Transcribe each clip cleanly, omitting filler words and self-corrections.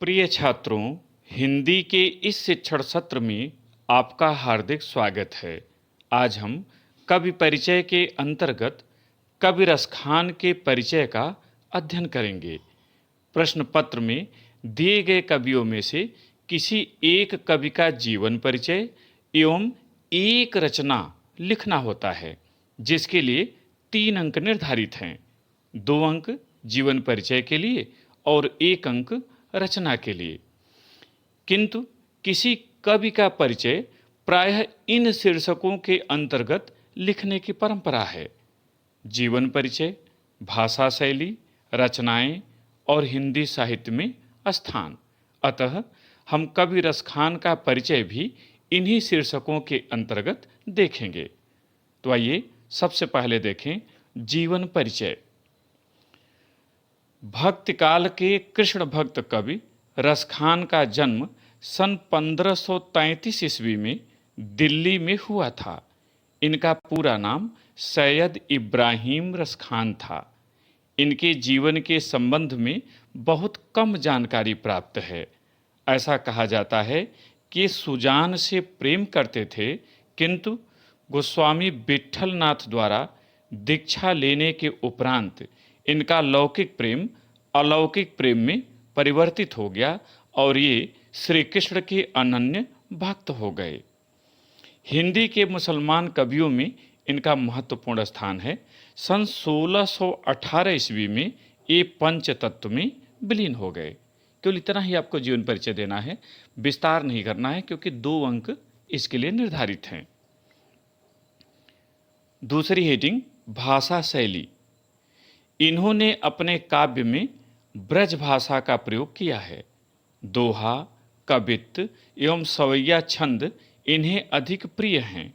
प्रिय छात्रों, हिंदी के इस शिक्षण सत्र में आपका हार्दिक स्वागत है। आज हम कवि परिचय के अंतर्गत कवि रसखान के परिचय का अध्ययन करेंगे। प्रश्न पत्र में दिए गए कवियों में से किसी एक कवि का जीवन परिचय एवं एक रचना लिखना होता है, जिसके लिए 3 अंक निर्धारित हैं। 2 अंक जीवन परिचय के लिए और 1 अंक रचना के लिए। किंतु किसी कवि का परिचय प्रायः इन शीर्षकों के अंतर्गत लिखने की परंपरा है: जीवन परिचय, भाषा शैली, रचनाएं और हिंदी साहित्य में स्थान। अतः हम कवि रसखान का परिचय भी इन्हीं शीर्षकों के अंतर्गत देखेंगे। तो आइए सबसे पहले देखें जीवन परिचय। भक्ति काल के कृष्ण भक्त कवि रसखान का जन्म सन 1533 ईस्वी में दिल्ली में हुआ था। इनका पूरा नाम सैयद इब्राहिम रसखान था। इनके जीवन के संबंध में बहुत कम जानकारी प्राप्त है। ऐसा कहा जाता है कि सुजान से प्रेम करते थे, किंतु गोस्वामी विट्ठलनाथ द्वारा दीक्षा लेने के उपरांत इनका लौकिक प्रेम अलौकिक प्रेम में परिवर्तित हो गया और ये श्री कृष्ण के अनन्य भक्त हो गए। हिंदी के मुसलमान कवियों में इनका महत्वपूर्ण स्थान है। सन 1618 ईस्वी में ये पंचतत्व में विलीन हो गए। केवल इतना ही आपको जीवन परिचय देना है, विस्तार नहीं करना है, क्योंकि 2 अंक इसके लिए निर्धारित हैं। दूसरी हेडिंग भाषा शैली। इन्होंने अपने काव्य में ब्रज भाषा का प्रयोग किया है। दोहा, कवित्त एवं सवैया छंद इन्हें अधिक प्रिय हैं।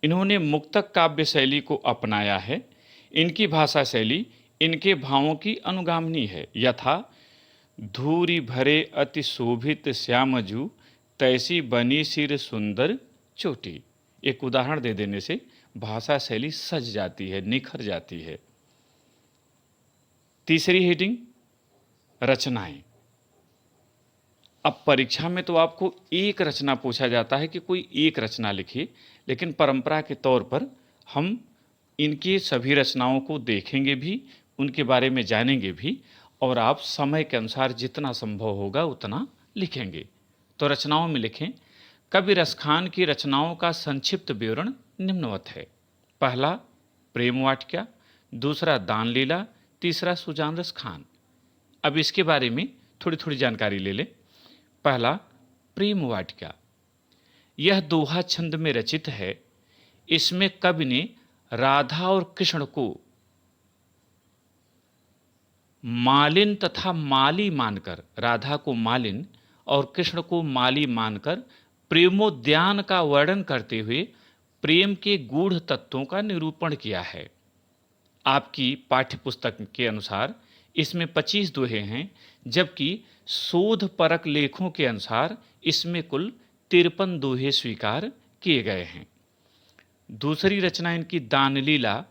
इन्होंने मुक्तक काव्य शैली को अपनाया है। इनकी भाषा शैली इनके भावों की अनुगामिनी है। यथा धूरी भरे अति शोभित श्यामजू, तैसी बनी सिर सुंदर चोटी। एक उदाहरण दे देने से भाषा शैली सज जाती है, निखर जाती है। तीसरी हेडिंग रचनाएं। अब परीक्षा में तो आपको एक रचना पूछा जाता है कि कोई एक रचना लिखिए, लेकिन परंपरा के तौर पर हम इनकी सभी रचनाओं को देखेंगे भी, उनके बारे में जानेंगे भी, और आप समय के अनुसार जितना संभव होगा उतना लिखेंगे। तो रचनाओं में लिखें। कवि रसखान की रचनाओं का संक्षिप्त विवरण निम्नवत है: पहला प्रेम वाटिका, दूसरा दान लीला, तीसरा सुजान रसखान। अब इसके बारे में थोड़ी थोड़ी जानकारी ले लें। पहला प्रेम वाटिका। यह दोहा छंद में रचित है। इसमें कवि ने राधा और कृष्ण को मालिन तथा माली मानकर, राधा को मालिन और कृष्ण को माली मानकर प्रेमोद्यान का वर्णन करते हुए प्रेम के गूढ़ तत्वों का निरूपण किया है। आपकी पाठ्यपुस्तक के अनुसार इसमें 25 दोहे हैं, जबकि शोधपरक लेखों के अनुसार इसमें कुल 53 दोहे स्वीकार किए गए हैं। दूसरी रचना इनकी दानलीला।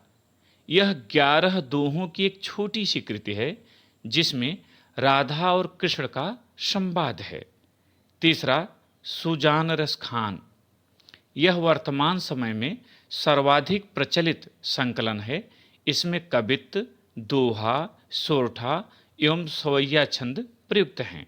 यह 11 दोहों की एक छोटी सी कृति है, जिसमें राधा और कृष्ण का संवाद है। तीसरा सुजान रसखान। यह वर्तमान समय में सर्वाधिक प्रचलित संकलन है। इसमें कवित्त, दोहा, सोरठा एवं सवैया छंद प्रयुक्त हैं।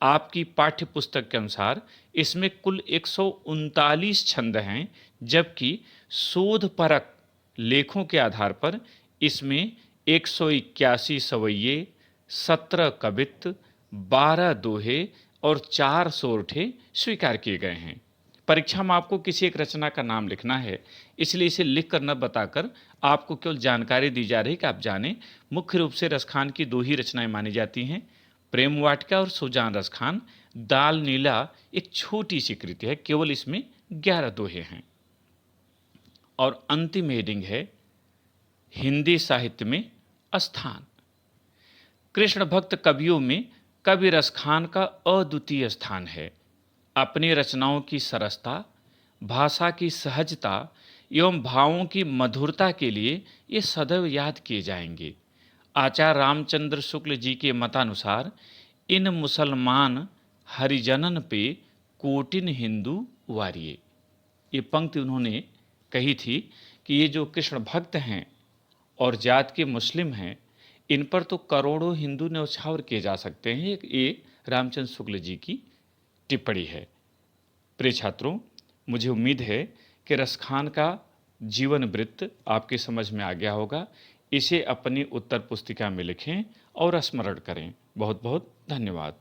आपकी पाठ्यपुस्तक के अनुसार इसमें कुल 139 छंद हैं, जबकि शोधपरक लेखों के आधार पर इसमें 181 सवैये, 17 कवित्त, 12 दोहे और 4 सोरठे स्वीकार किए गए हैं। परीक्षा में आपको किसी एक रचना का नाम लिखना है, इसलिए इसे लिख कर न बताकर आपको केवल जानकारी दी जा रही कि आप जानें। मुख्य रूप से रसखान की 2 ही रचनाएं मानी जाती हैं, प्रेम वाटिका और सुजान रसखान। दाल नीला एक छोटी सी कृति है, केवल इसमें 11 दोहे हैं। और अंतिम हेडिंग है हिंदी साहित्य में स्थान। कृष्ण भक्त कवियों में कवि रसखान का अद्वितीय स्थान है। अपनी रचनाओं की सरसता, भाषा की सहजता एवं भावों की मधुरता के लिए ये सदैव याद किए जाएंगे। आचार्य रामचंद्र शुक्ल जी के मतानुसार इन मुसलमान हरिजनन पे कोटिन हिंदू वारिये। ये पंक्ति उन्होंने कही थी कि ये जो कृष्ण भक्त हैं और जात के मुस्लिम हैं, इन पर तो करोड़ों हिंदू न्यौछावर किए जा सकते हैं। ये रामचंद्र शुक्ल जी की टिप्पणी है। प्रिय छात्रों, मुझे उम्मीद है कि रसखान का जीवन वृत्त आपकी समझ में आ गया होगा। इसे अपनी उत्तर पुस्तिका में लिखें और स्मरण करें। बहुत बहुत धन्यवाद।